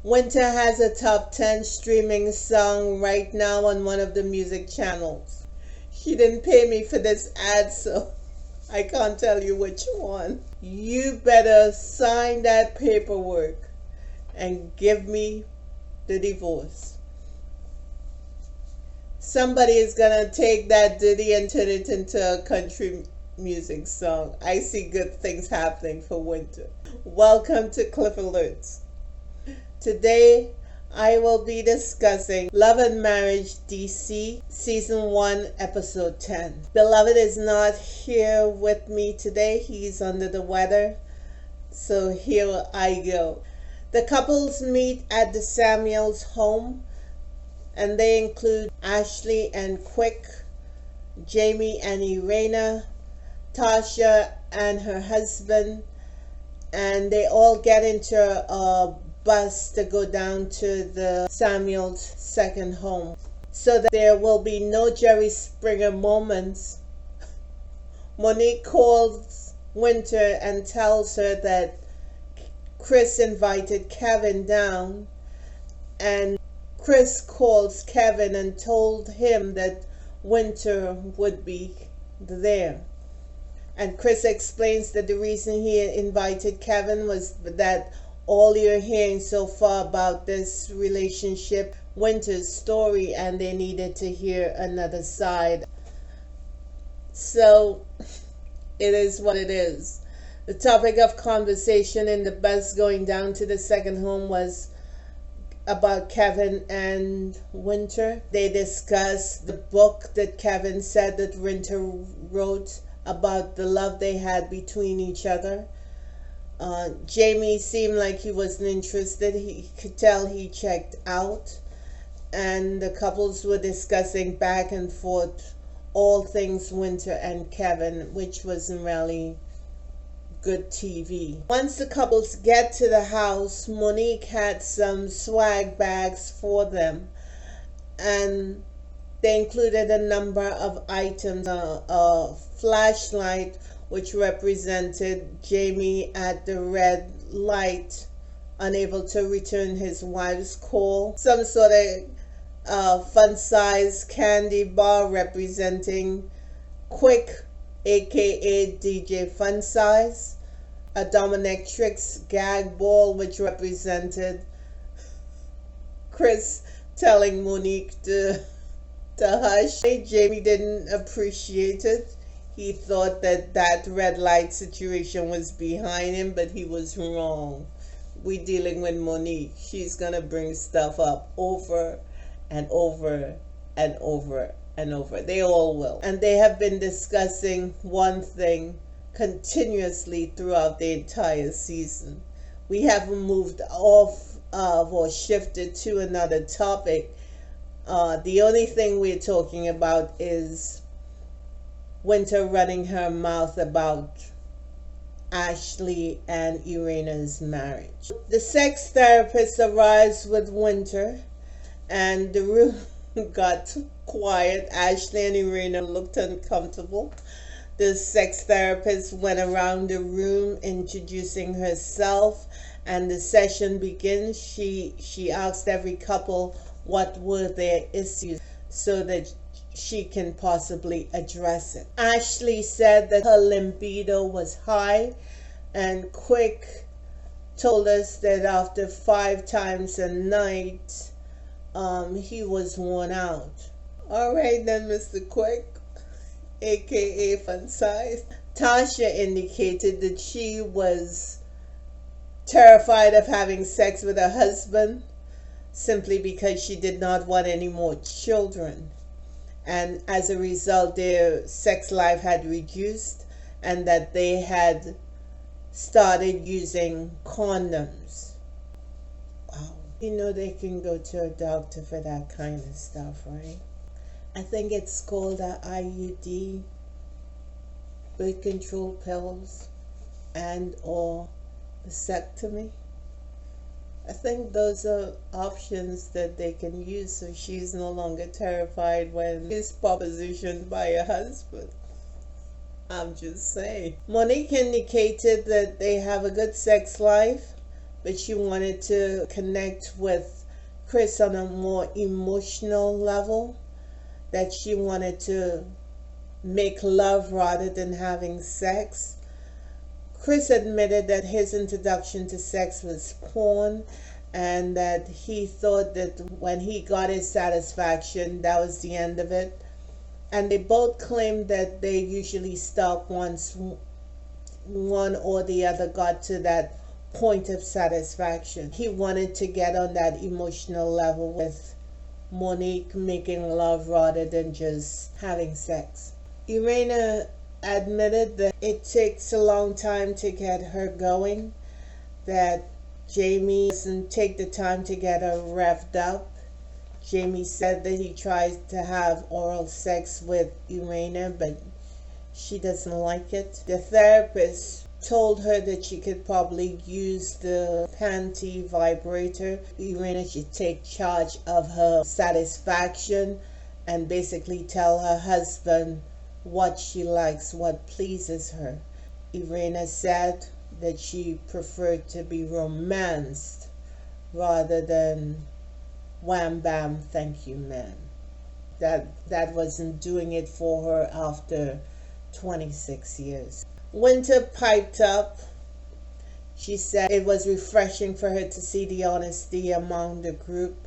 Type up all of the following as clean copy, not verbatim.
Winter has a top 10 streaming song right now on one of the music channels. She didn't pay me for this ad, so I can't tell you which one. You better sign that paperwork and give me the divorce. Somebody is gonna take that ditty and turn it into a country music song. I see good things happening for Winter. Welcome to Cliff Alerts. Today I will be discussing Love and Marriage DC Season 1 Episode 10. Beloved is not here with me today. He's under the weather. So here I go. The couples meet at the Samuels home, and they include Ashley and Quick, Jamie and Irena, Tasha and her husband, and they all get into a bus to go down to the Samuels' second home. So that there will be no Jerry Springer moments, Monique calls Winter and tells her that Chris invited Kevin down, and Chris calls Kevin and told him that Winter would be there. And Chris explains that the reason he invited Kevin was that all you're hearing so far about this relationship, Winter's story, and they needed to hear another side. So it is what it is. The topic of conversation in the bus going down to the second home was about Kevin and Winter. They discussed the book that Kevin said that Winter wrote about the love they had between each other. Jamie seemed like he wasn't interested. He could tell he checked out. And the couples were discussing back and forth all things Winter and Kevin, which wasn't really good TV. Once the couples get to the house, Monique had some swag bags for them, and they included a number of items. A flashlight, which represented Jamie at the red light, unable to return his wife's call. Some sort of fun-sized candy bar representing Quick, aka DJ Fun Size. A dominatrix gag ball, which represented Chris telling Monique to hush. Jamie didn't appreciate it. He thought that red light situation was behind him, but he was wrong. We dealing with Monique. She's gonna bring stuff up over and over and over and over. They all will. And they have been discussing one thing continuously throughout the entire season. We haven't moved off of or shifted to another topic. The only thing we're talking about is Winter running her mouth about Ashley and Irena's marriage. The sex therapist arrives with Winter, and the room got quiet. Ashley and Irena looked uncomfortable. The sex therapist went around the room introducing herself, and the session begins. She asked every couple what were their issues so that she can possibly address it. Ashley said that her libido was high, and Quick told us that after 5 times a night, he was worn out. All right then, Mr. Quick, aka Fun Size. Tasha indicated that she was terrified of having sex with her husband simply because she did not want any more children. And as a result, their sex life had reduced, and that they had started using condoms. Wow. You know they can go to a doctor for that kind of stuff, right? I think it's called a IUD, birth control pills, and or vasectomy. I think those are options that they can use, so she's no longer terrified when she's propositioned by her husband. I'm just saying. Monique indicated that they have a good sex life, but she wanted to connect with Chris on a more emotional level, that she wanted to make love rather than having sex. Chris admitted that his introduction to sex was porn, and that he thought that when he got his satisfaction, that was the end of it. And they both claimed that they usually stop once one or the other got to that point of satisfaction. He wanted to get on that emotional level with Monique, making love rather than just having sex. Irena admitted that it takes a long time to get her going, that Jamie doesn't take the time to get her revved up. Jamie said that he tried to have oral sex with Irena, but she doesn't like it. The therapist told her that she could probably use the panty vibrator. Irena should take charge of her satisfaction and basically tell her husband what she likes, what pleases her. Irena said that she preferred to be romanced rather than wham bam thank you man. That wasn't doing it for her after 26 years. Winter piped up. She said it was refreshing for her to see the honesty among the group.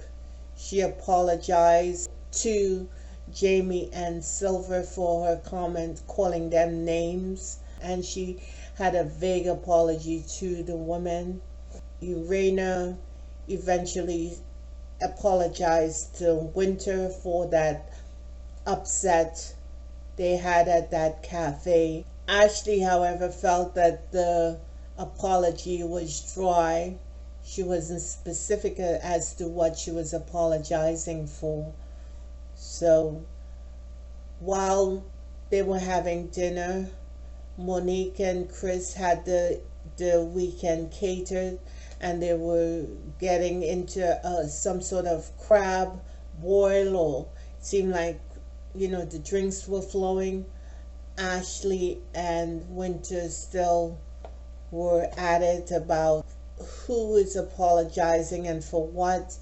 She apologized to Jamie and Silver for her comment calling them names, and she had a vague apology to the women. Irena eventually apologized to Winter for that upset they had at that cafe. Ashley, however, felt that the apology was dry. She wasn't specific as to what she was apologizing for. So while they were having dinner, Monique and Chris had the weekend catered, and they were getting into some sort of crab boil, or it seemed like, the drinks were flowing. Ashley and Winter still were at it about who is apologizing and for what.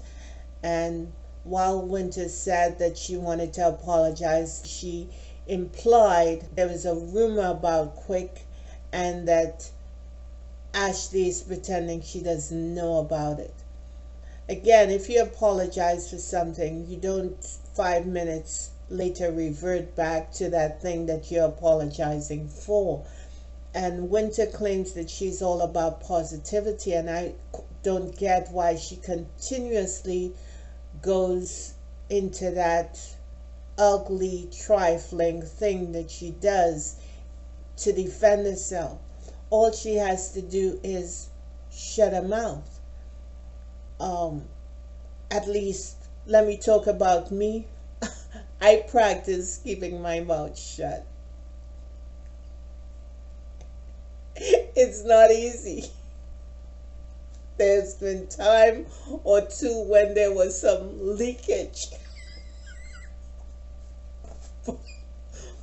And while Winter said that she wanted to apologize, she implied there was a rumor about Quick, and that Ashley is pretending she doesn't know about it. Again, if you apologize for something, you don't 5 minutes later revert back to that thing that you're apologizing for. And Winter claims that she's all about positivity, and I don't get why she continuously goes into that ugly, trifling thing that she does to defend herself. All she has to do is shut her mouth. At least, let me talk about me. I practice keeping my mouth shut. It's not easy. There's been time or two when there was some leakage.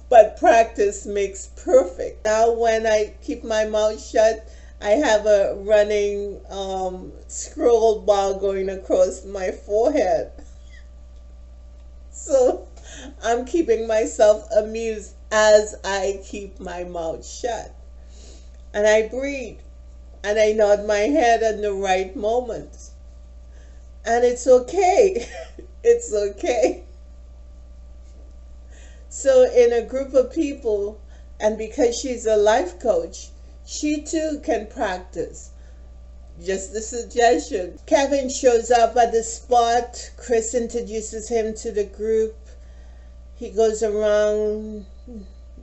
But practice makes perfect. Now when I keep my mouth shut, I have a running scroll bar going across my forehead. So I'm keeping myself amused as I keep my mouth shut. And I breathe. And I nod my head at the right moment. And it's okay. It's okay. So in a group of people, and because she's a life coach, she too can practice. Just a suggestion. Kevin shows up at the spot. Chris introduces him to the group. He goes around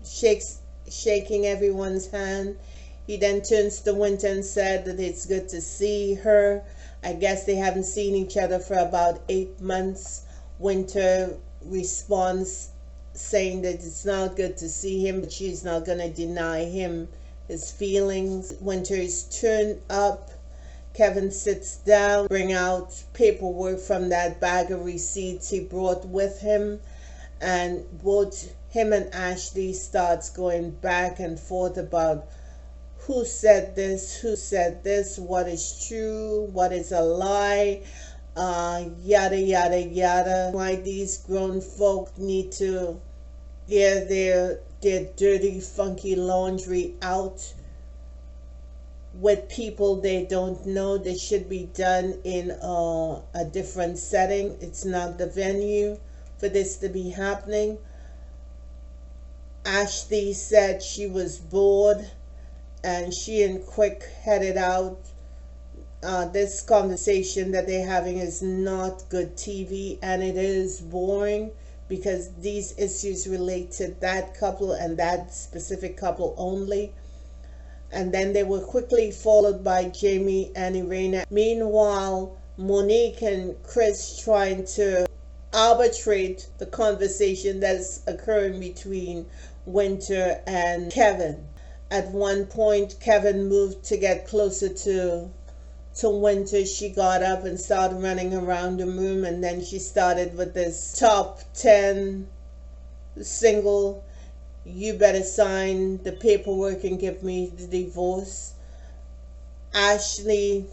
shaking everyone's hand. He then turns to Winter and said that it's good to see her. I guess they haven't seen each other for about 8 months. Winter responds saying that it's not good to see him, but she's not going to deny him his feelings. Winter is turned up. Kevin sits down, bring out paperwork from that bag of receipts he brought with him, and both him and Ashley starts going back and forth about who said this, what is true, what is a lie, yada yada yada. Why these grown folk need to air their dirty, funky laundry out with people they don't know. This should be done in a different setting. It's not the venue for this to be happening. Ashley said she was bored, and she and Quick headed out. This conversation that they're having is not good TV, and it is boring because these issues relate to that couple and that specific couple only. And then they were quickly followed by Jamie and Irena. Meanwhile, Monique and Chris trying to arbitrate the conversation that's occurring between Winter and Kevin. At one point, Kevin moved to get closer to Winter. She got up and started running around the room, and then she started with this top 10 single, you better sign the paperwork and give me the divorce. Ashley,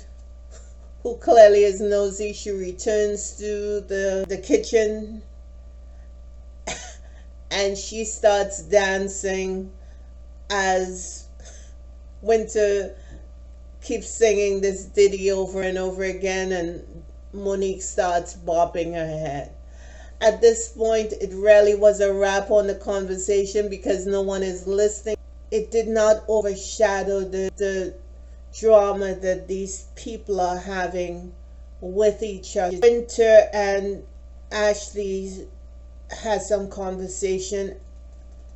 who clearly is nosy, she returns to the kitchen and she starts dancing as Winter keeps singing this ditty over and over again, and Monique starts bopping her head. At this point, it really was a wrap on the conversation because no one is listening. It did not overshadow the drama that these people are having with each other. Winter and Ashley had some conversation.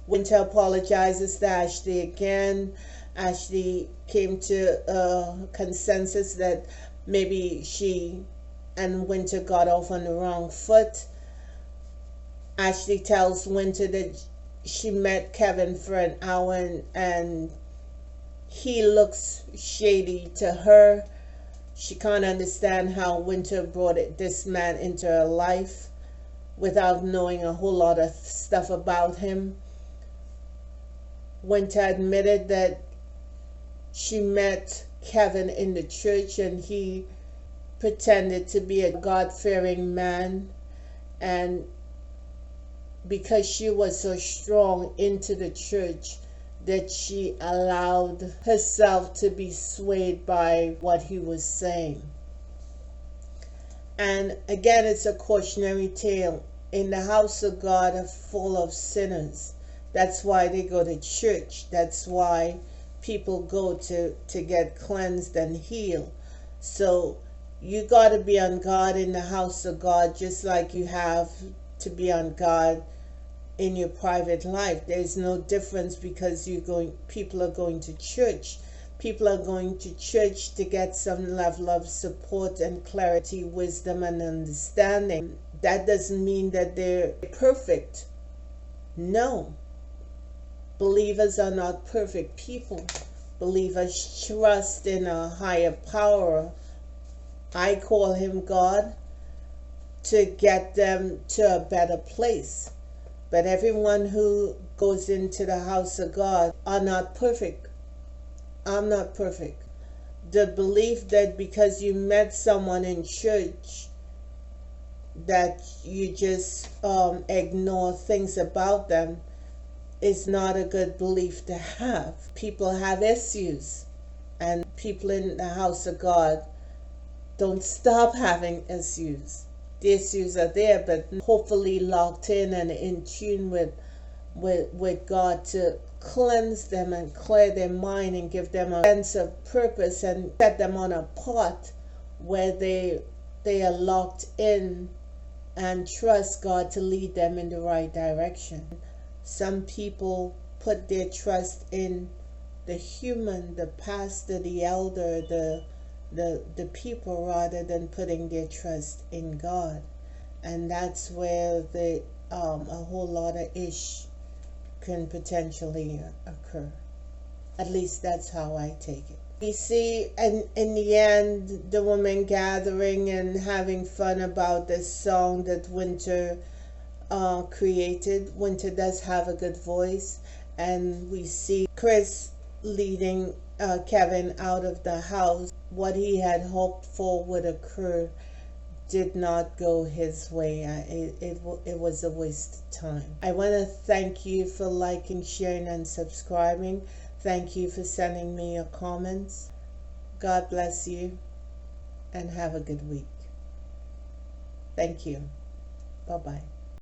Winter apologizes to Ashley again. Ashley came to a consensus that maybe she and Winter got off on the wrong foot. Ashley tells Winter that she met Kevin for an hour and he looks shady to her. She can't understand how Winter brought this man into her life without knowing a whole lot of stuff about him. Winter admitted that she met Kevin in the church and he pretended to be a God-fearing man, and because she was so strong into the church that she allowed herself to be swayed by what he was saying. And again, it's a cautionary tale. In the house of God are full of sinners. That's why they go to church. That's why people go to get cleansed and healed. So you got to be on guard in the house of God, just like you have to be on guard in your private life. There's no difference because people are going to church. People are going to church to get some level of support and clarity, wisdom and understanding. That doesn't mean that they're perfect. No. Believers are not perfect people. Believers trust in a higher power. I call him God, to get them to a better place. But everyone who goes into the house of God are not perfect. I'm not perfect. The belief that because you met someone in church that you just ignore things about them is not a good belief to have. People have issues, and people in the house of God don't stop having issues. The issues are there, but hopefully locked in and in tune with God to cleanse them and clear their mind and give them a sense of purpose and set them on a path where they are locked in and trust God to lead them in the right direction. Some people put their trust in the human, the pastor, the elder, the people, rather than putting their trust in God. And that's where a whole lot of ish can potentially occur. At least that's how I take it. We see in the end the women gathering and having fun about this song that Winter created. Winter does have a good voice, and we see Chris leading Kevin out of the house, what he had hoped for would occur did not go his way. It was a waste of time. I want to thank you for liking, sharing, and subscribing. Thank you for sending me your comments. God bless you and have a good week. Thank you. Bye-bye.